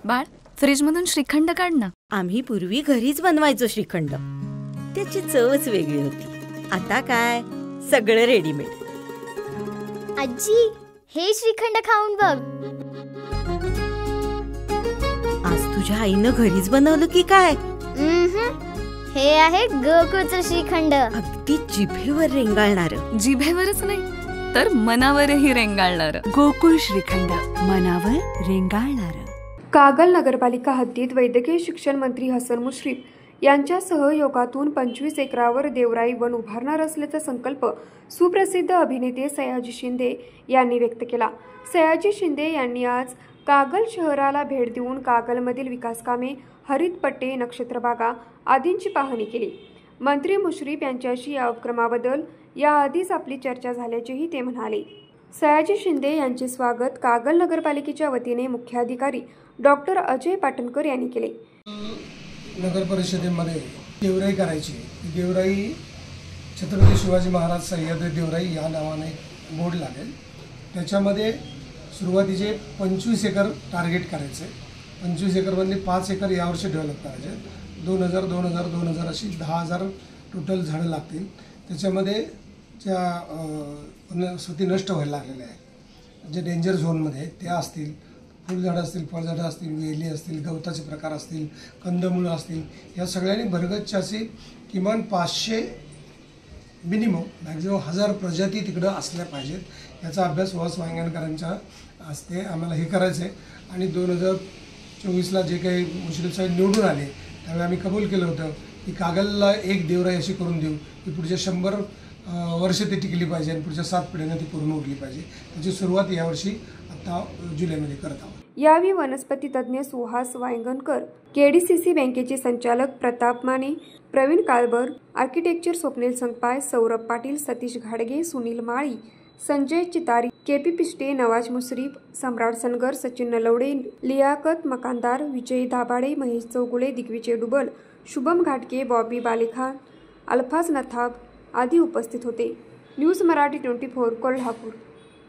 बाळ, फ्रीजमधून श्रीखंड काढ ना. आम्ही पूर्वी घरीच बनवायचो श्रीखंड. त्याची चवच वेगळी होती. आता काय सगळं रेडीमेड. आजी, हे श्रीखंड खाऊन बघ. आज तुझ्या आईनं घरीच बनवलं की काय? हे आहे गोकुळचं श्रीखंड. अगदी जिभेवर रेंगाळणार. जिभेवरच नाही तर मनावरही रेंगाळणार. गोकुळ श्रीखंड, मनावर रेंगाळणार. कागल नगरपालिका हद्दीत वैद्यकीय शिक्षण मंत्री हसन मुश्रीफ यांच्या सहयोगातून 25 एकरावर देवराई वन उभारणार असल्याचा संकल्प सुप्रसिद्ध अभिनेते सयाजी शिंदे यांनी व्यक्त केला. सयाजी शिंदे यांनी आज कागल शहराला भेट देऊन कागलमधील विकासकामे, हरित पट्टे, नक्षत्रबागा आदींची पाहणी केली. मंत्री मुश्रीफ यांच्याशी या उपक्रमाबद्दल याआधीच आपली चर्चा झाल्याचेही ते म्हणाले. सयाजी शिंदे यांचे स्वागत कागल नगरपालिकेच्या वतीने मुख्याधिकारी डॉक्टर अजय पाटणकर यांनी केले. नगर परिषदेमध्ये देवराई करायची. देवराई छत्रपती शिवाजी महाराज सह्याद्री देवराई या नावाने बोर्ड लागेल. त्याच्यामध्ये सुरुवातीचे 25 एकर टार्गेट करायचे. 25 एकरमधले 5 एकर यावर्षी डेव्हलप करायचे. 2000 अशी 10,000 टोटल झाडं लागतील. त्याच्यामध्ये ज्या वनस्पती नष्ट व्हायला लागलेल्या आहेत, जे डेंजर झोनमध्ये ते असतील, फुलझाडं असतील, फळझाडं असतील, वेली असतील, गवताचे प्रकार असतील, कंदमुळं असतील, या सगळ्यांनी भरगच्च अशी किमान 500 मिनिमम मॅक्झिमम 1000 प्रजाती तिकडं असल्या पाहिजेत. याचा अभ्यास वास वांगणकरांच्या हस्ते आम्हाला हे करायचं आहे. आणि 2024ला जे काही मुश्रीफ साहेब निवडून आले त्यावेळी आम्ही कबूल केलं होतं की कागलला एक देवराई अशी करून देऊ की पुढच्या 100 वर्ष ती टिकली पाहिजे आणि पुढच्या 7 पिढ्यांना ती पूर्ण उरली पाहिजे. त्याची सुरुवात यावर्षी आता जुलैमध्ये करत आहोत. यावेळी वनस्पती तज्ज्ञ सुहास वांगणकर, केडीसीसी बँकेचे संचालक प्रताप माने, प्रवीण काळबर, आर्किटेक्चर स्वप्नील संगपाय, सौरभ पाटील, सतीश घाडगे, सुनील माळी, संजय चितारी, केपी पिष्टे, नवाज मुश्रीफ, सम्राट सनगर, सचिन नलवडे, लियाकत मकानदार, विजय दाभाडे, महेश चौगुले, दिग्विजय डुबल, शुभम घाटके, बॉबी बालेखान, अल्फाज नथाब आदी उपस्थित होते. न्यूज मराठी 24 कोल्हापूर.